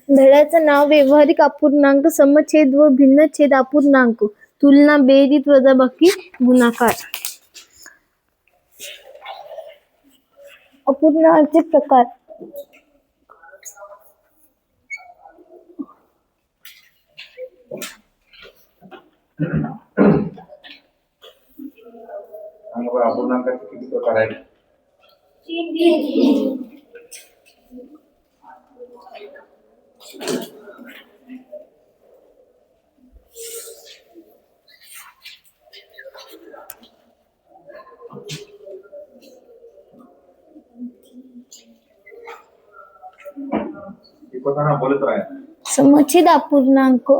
धड्याचं नाव व्यावहारिक अपूर्णांक, समछेद व भिन्नछेद अपूर्णांक, तुलना, बेरीज, वजाबाकी, गुणाकार. अपूर्णांकाचे प्रकार. अपूर्णांकाचे किती प्रकार आहेत? बोलत राहा. समछेद अपूर्णांक.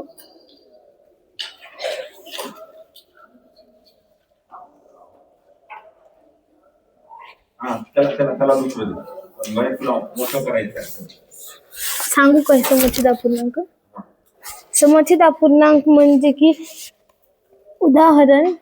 सांगू काय समछेद अपूर्णांक? समछेद अपूर्णांक म्हणजे की उदाहरण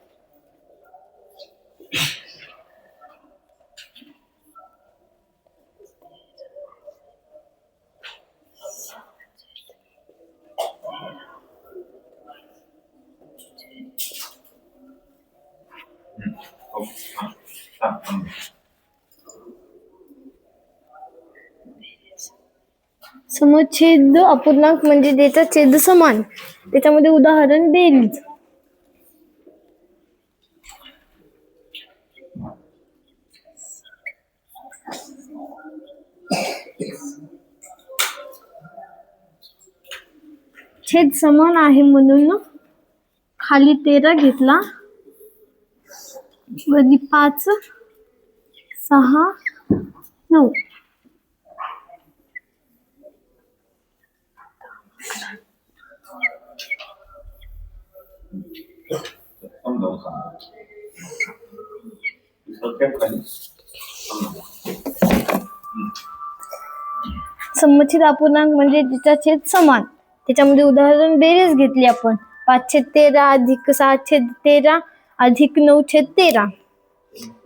समछेद अपूर्णांक म्हणजे ज्याचा छेद समान, त्याच्यामध्ये उदाहरण बेरीज. छेद समान आहे म्हणून खाली 13 घेतला, वरती 5, 6, 9. समछेद अपूर्णांक म्हणजे ज्याचा छेद समान, त्याच्यामध्ये उदाहरण बेरीज घेतली आपण. 5/13 अधिक 6/13 अधिक 9/13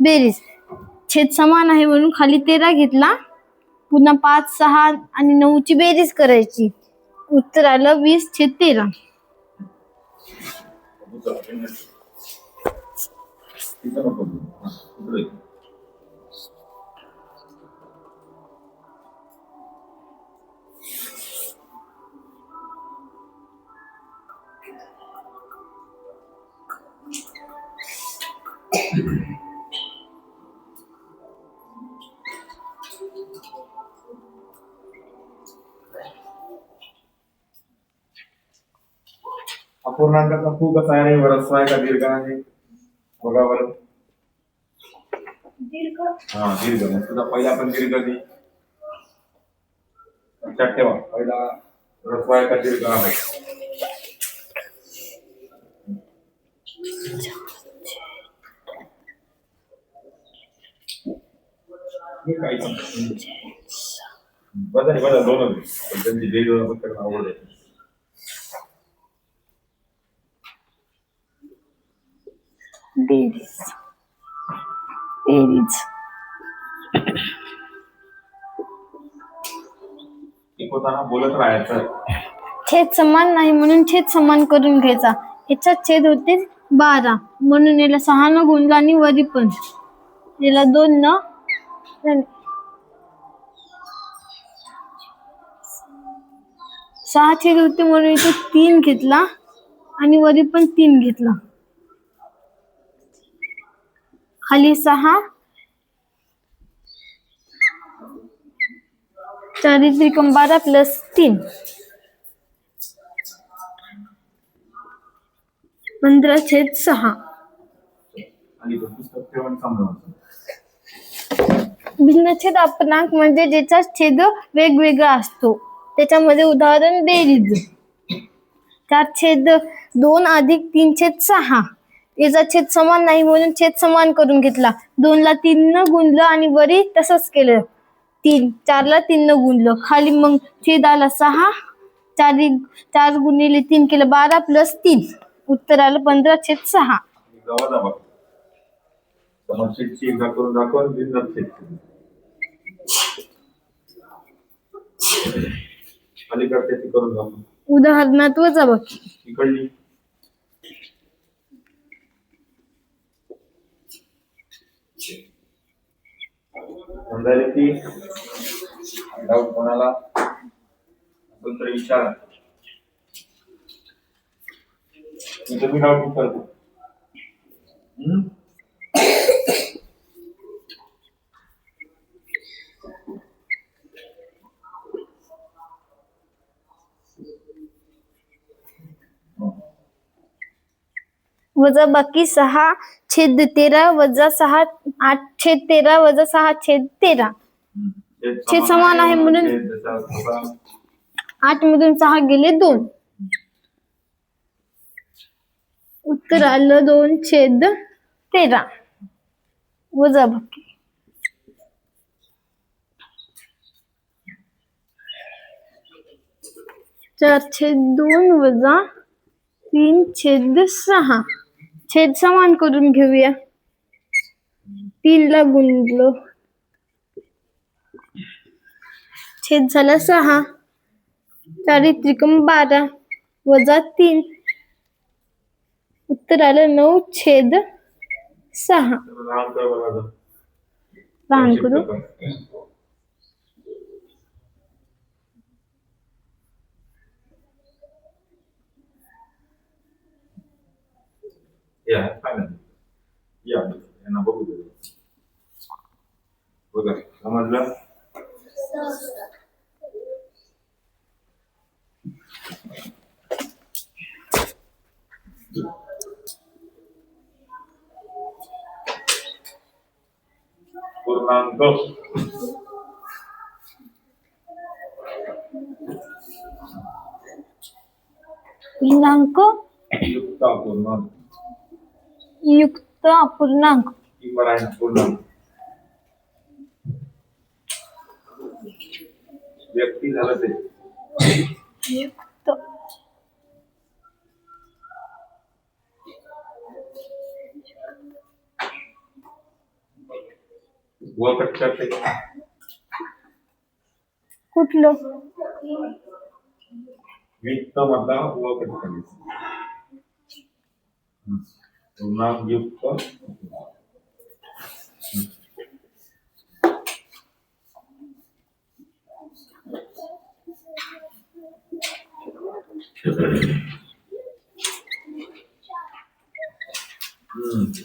बेरीज. छेद समान आहे म्हणून खाली 13 घेतला, पुन्हा 5, 6 आणि 9 ची बेरीज करायची, उत्तर आलं 20/13. अपूर्णांकाचा फू कसा आहे? ह्रस्व आहे का दीर्घ आहे? बघा बरं. दीर्घ. मग तुझा पहिला पण दीर्घ दे. लक्षात ठेवा, पहिला ह्रस्व आहे का दीर्घ आहे? बदल दोन त्यांची दीर्घ आवड आहे. बेरीज. होताना बोलत राहायचं. छेद समान नाही म्हणून छेद समान करून घ्यायचा. याचा छेद होते 12 म्हणून याला 6 न गुणला आणि वरी पण याला 2 न 6 छेद होते म्हणून इथे 3 घेतला आणि वरी पण 3 घेतला. खाली 6 4 त्रिकम 12 प्लस 3 15/6. आणि तो पुस्तक ठेवून समजावून. भिन्नछेद अपूर्णांक म्हणजे ज्याचा छेद वेगवेगळा असतो. त्याच्यामध्ये उदाहरण बेरीज 4/2 अधिक 3/6. याचा छेद समान नाही म्हणून छेद समान करून घेतला. 2 ला 3 न गुणलं आणि वरी तसंच केलं. 4 ला 3 न गुणलं. खाली मग छेद आला 6. 4 गुणिले 3 केलं 12 प्लस 3. उत्तर आलं 15/6. गावात बघा समस्येची एकदा करून दाखवून भिन्न छेद अलीकडे ती करून दाखवून. उदाहरणात वजाबाकी इकडली समजायला की डाऊट कोणाला असेल तर विचारा. मी तुम्ही डाऊट विचारतो. वजाबाकी 6/13 वजा 6 8/13 वजा 6/13. छेद समान आहे म्हणून 8 मधून 6 गेले 2. उत्तर आलं 2/13. वजाबाकी 4/2 वजा 3/6. छेद समान करून घेऊया. 3 ला गुणलो छेद झाला 6. 4 त्रिकम 12 वजा 3. उत्तर आलं 9/6. लहान करू या यांना बघू दे. बघा समजलं. पूर्णांक पूर्णांक युक्त अपूर्णांक युक्त अपूर्णांक पूर्णांक व्यक्ती झालं ते युक्त व कट करते कुठलं वित्त मधला व कट करायचं. पूर्णांक युक्त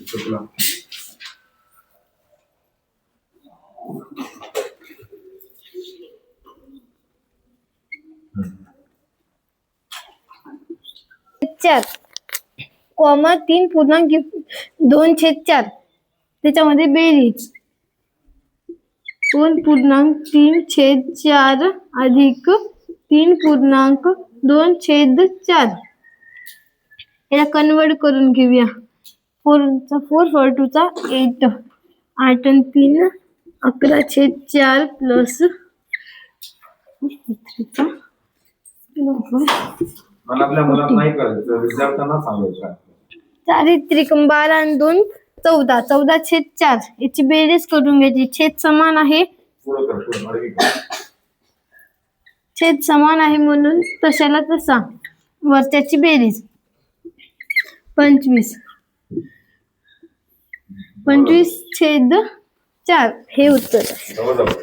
चुकला. चार कॉमा 3.2/4 त्याच्यामध्ये बेरीज 2.3/4 अधिक 3.2/4 याला कन्वर्ट करून घेऊया. 4 4 2 8 8 आणि 3 11/4 प्लस मला आपल्या मुलात नाही करायचं विद्यार्थ्यांना सांगायचं. 4 त्रिकम 12 आणि 2 14 14/4 याची बेरीज करून घ्यायची. छेद समान आहे. छेद समान आहे म्हणून तशाला तसा वरच्याची बेरीज 25 25/4 हे उत्तर आहे. जवळजवळ.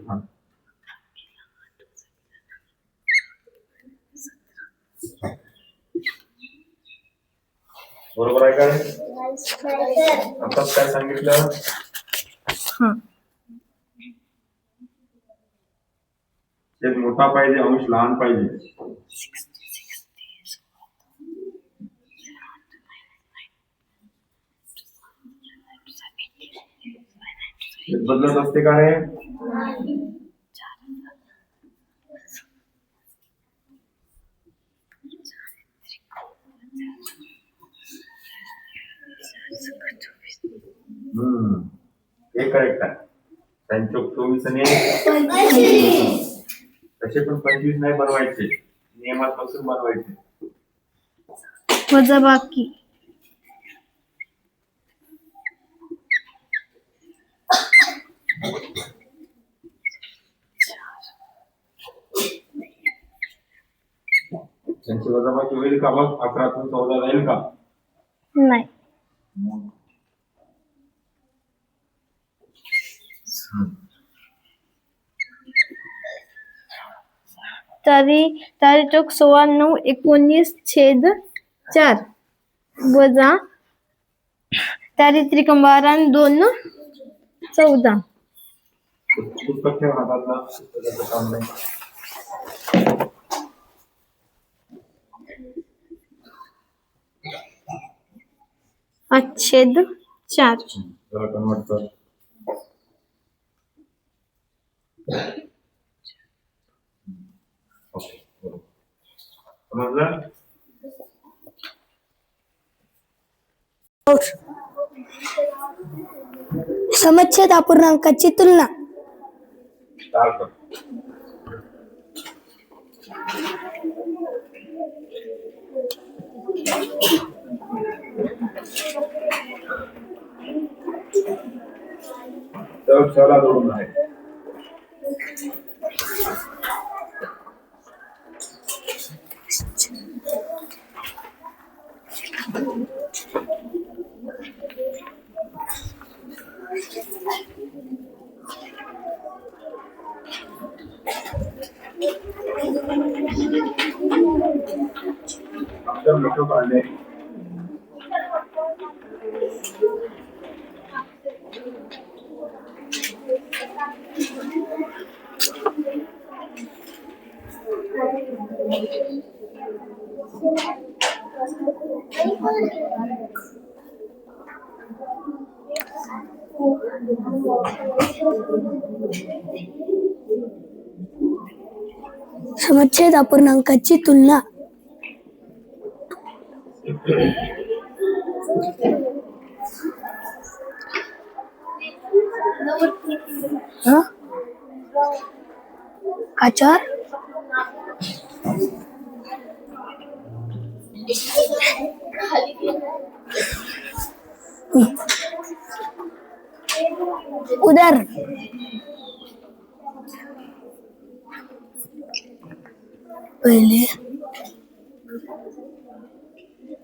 हा. बरोबर आहे का? आताच काय सांगितलं? हा छेद मोठा पाहिजे, अंश लहान पाहिजे. छेद बदलत असते का रे? हे करेक्ट आहे. 24 आणि तसे पण 25 नाही बनवायचे, नियमापासून बनवायचे. वजाबाकी त्यांची वजाबाकी होईल का? मग 11तून 14 जाईल का? नाही. चारी चौक 16 9 19/4 वजा चारी त्रिकम 12 आणि 2 14. पुस्तक ठेव हातातला, पुस्तकाचं काम नाही. छेद 4 जरा कन्वर्ट कर. ओके, बरोबर. समजलं? समच्छेद अपूर्णांकाची तुलना. स्टार्ट कर. तर चला दोन आहे. अक्षर मोठं काढले. समच्छेद अपूर्णांकाची तुलना. आचार उदाहरण पहिले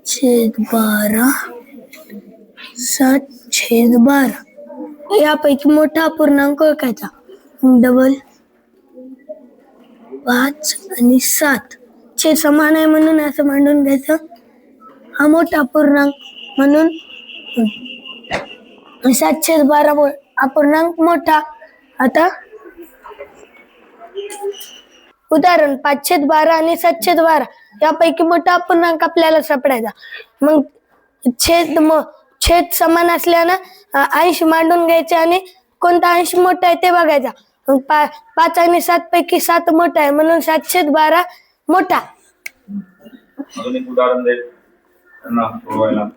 छेद 12 7/12 यापैकी मोठा अपूर्णांक ओळखायचा. डबल 5 आणि 7 छेद समान आहे म्हणून असं मांडून घ्यायचं. हा मोठा अपूर्णांक म्हणून 7/12 अपूर्णांक मोठा. आता उदाहरण 5/12 आणि 7/12 यापैकी मोठा अपूर्णांक आपल्याला सापडायचा. मग छेद समान असल्यानं अंश मांडून घ्यायचे आणि कोणता अंश मोठा आहे ते बघायचा. 5 आणि 7 पैकी 7 मोठा आहे म्हणून 7/12 मोठा. अजून एक उदाहरण दे त्यांना सोडवायला.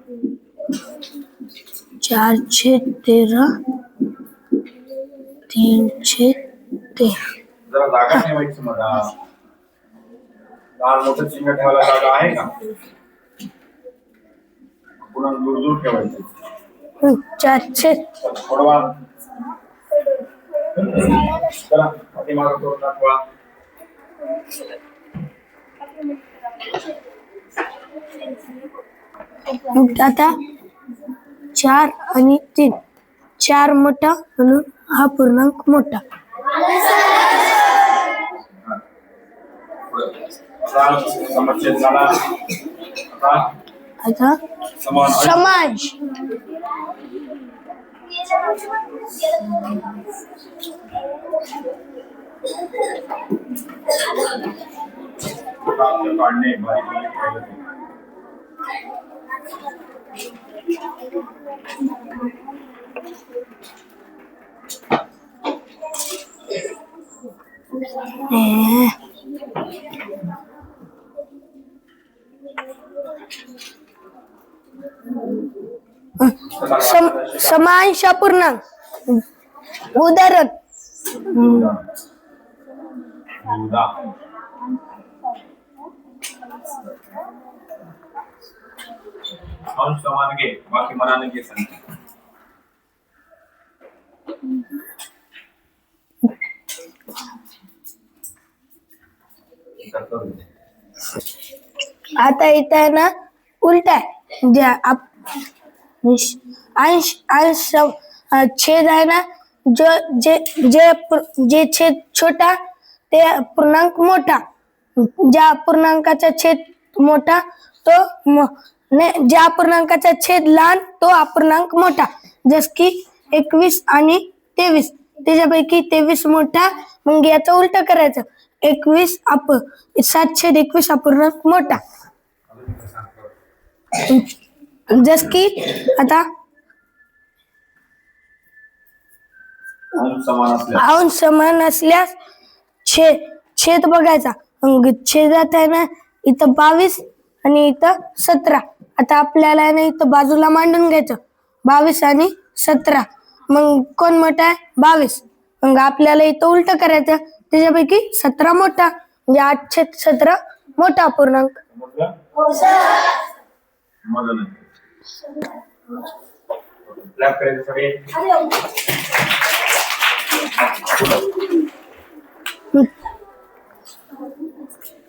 4/13 3/13. जरा जागा ठेवायची मला. लहान मोठं चिन्ह ठेवायला जागा आहे का? पुन्हा दूर दूर ठेवायची. 4 छेद सोडवा. चला पाठीमागं करून दाखवा. आता 4 आणि 3, 4 मोठा म्हणून हा पूर्णांक मोठा. आता समच्छेद झाला. आता समान समाज काढणे बारीक पाहिलं ते. समांश अपूर्णांक. उदाहरण युदा. अंश समान घे, बाकी मनाने घे सांग. आता इथं आहे ना उलटा आहे. जे अंश अंश छेद आहे ना, जो जे जे जे छेद छोटा ते पूर्णांक मोठा. ज्या पूर्णांकाचा छेद मोठा तो ज्या पूर्णांकाचा छेद लहान तो अपूर्णांक मोठा. जस की 21 आणि 23. त्याच्यापैकी 23 मोठा. मग याचं उलट करायचं. 7/21 अपूर्णांक मोठा. जस की आता अंश समान असल्यास छेद बघायचा. मग छेदात आहे ना इथं 22 आणि इथं 17. आता आपल्याला आहे ना इथं बाजूला मांडून घ्यायचं. 22 आणि 17. मग कोण मोठा आहे? 22. मग आपल्याला इथं उलट करायचं. त्याच्यापैकी 17 मोठा. म्हणजे 8/17 मोठा अपूर्णांक.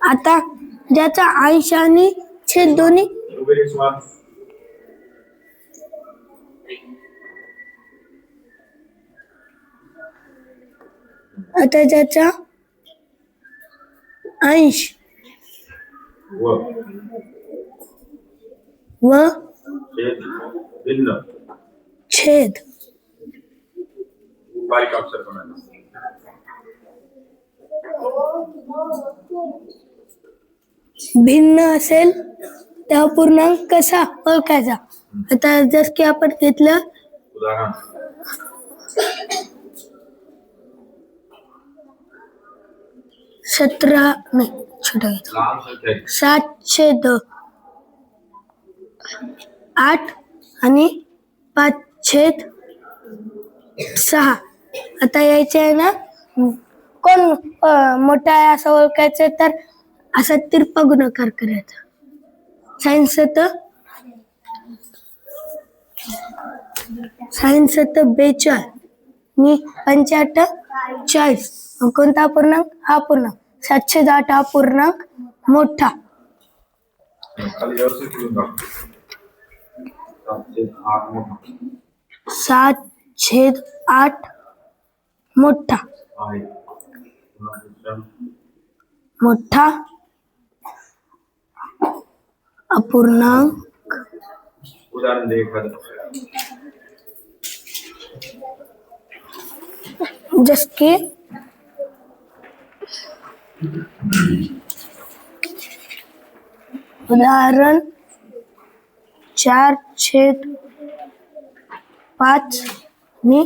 आता ज्याचा अंश आणि छेद दोन्ही आता ज्याचा अंश व छेद बारीक अक्षर बनायला. भिन्न असेल त्या पूर्णांक कसा ओळखायचा. आता जस की आपण घेतलं उदाहरण 17 नाही छोटा घेतला. लहान संख्या 7/8 आणि 5/6. आता यायचे आहे ना कोण मोठा आहे असं ओळखायचं तर असा तिरपा गुणाकार करायचा. सायन्स 42 आणि 5/8 40. कोणता अपूर्णांक? हा अपूर्णांक. 7/8 हा अपूर्णांक मोठा. खाली व्यवस्थित लिहून टाक. 7/8 मोठा 7/8 मोठा. आहे. मोठा अपूर्णांक. उदाहरण दे एखादं. जस की उदाहरण 4/5 आणि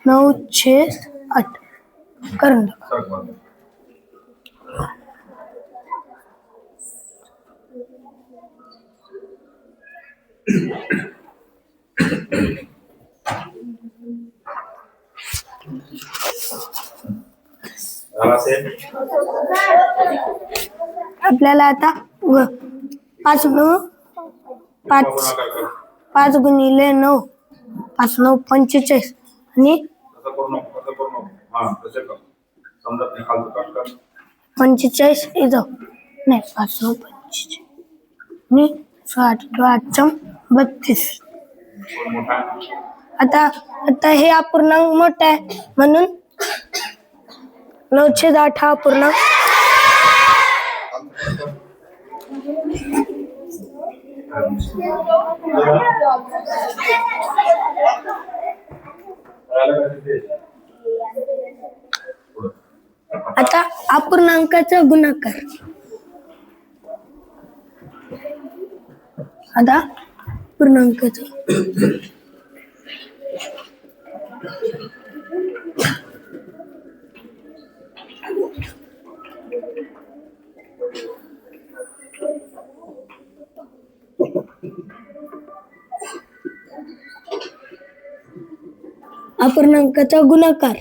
9/8 करून टाका. आपल्याला आता 5 गुणिले 9 5 9 45 आणि तसं करू नको, तसं करू नको. हा तसे कर. समजत नाही खालचं कट कर. 45 इथं नाही 5 9 45 आणि 8 8 32. कोण मोठा आहे? आता आता हे अपूर्णांक मोठा आहे म्हणून 9/8 हा अपूर्णांक. आता अपूर्णांकाचा गुणाकार. आता पूर्णांकाचा अपूर्णांकाचा गुणाकार.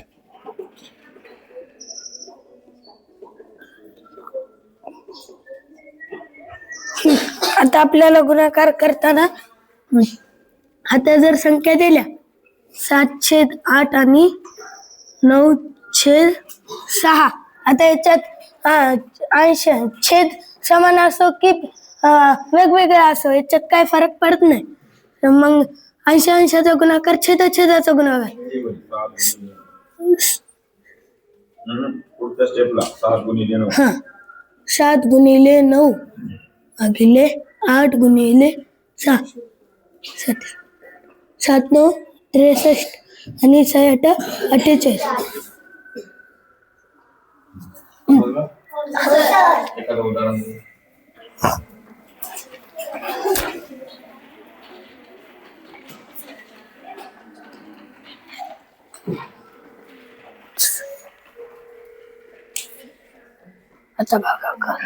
आता आपल्याला गुणाकार करताना आता जर संख्या दिल्या 7/8 आणि 9/6. आता याच्यात अंश छेद समान असो की वेगवेगळा असो याच्यात काय फरक पडत नाही. तर मग अंशाचा गुणाकार छेदाचा गुणाकार. पुढच्या स्टेपला 7 × 9. 7 × 9 भागिले 8 × 6. 7 9 63 आणि 6 8 48. एखादं उदाहरण दे. आता भागाकार.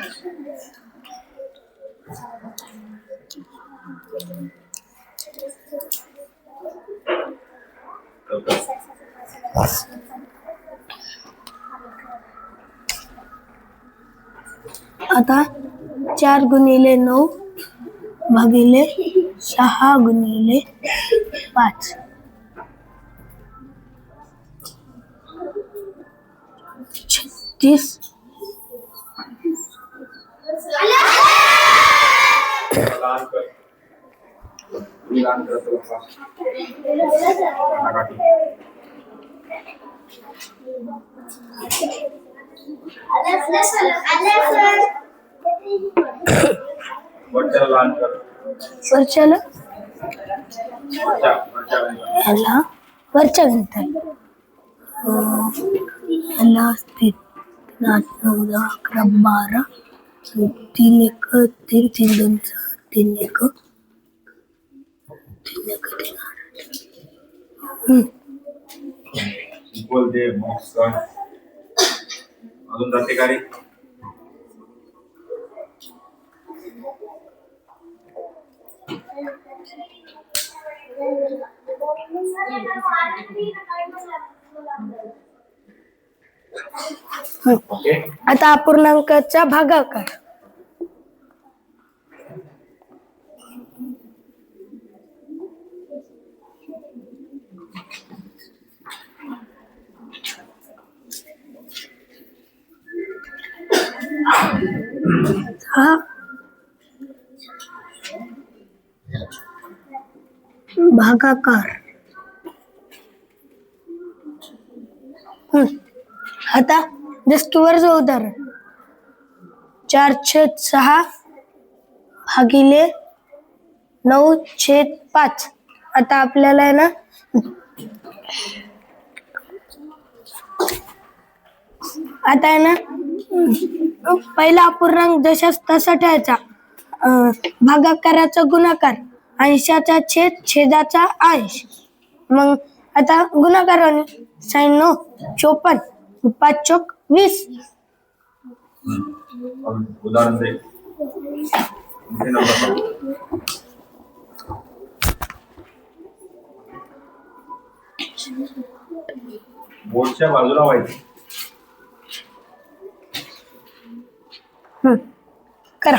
आता 4 × 9 भागिले 6 × 5. 36. लहान कर. लहान कर तुला फास्ट. वरच्याला लहान कर. वरच्याला वरच्या याला वरच्या गणितात याला असते 8 9 10 11 12 3 1 3 3 2 4 3 1 3 1 3 8. बोल दे बॉक्स कर. अजून जाते का रे? ओके. आता अपूर्णांकाचा भागाकार. हा भागाकार. आता जस्ट वरचं उदाहरण 4/6 भागिले 9/5. आता आपल्याला आहे ना आता आहे ना पहिला अपूर्णांक जशाच तसा ठेवायचा. भागाकाराचा गुणाकार अंशाचा छेदाचा अंश. मग आता गुणाकाराने 96 54 5 चौक 20. उदाहरण दे. इथे नंबर टाक. बोर्डच्या बाजूला व्हायचं. करा.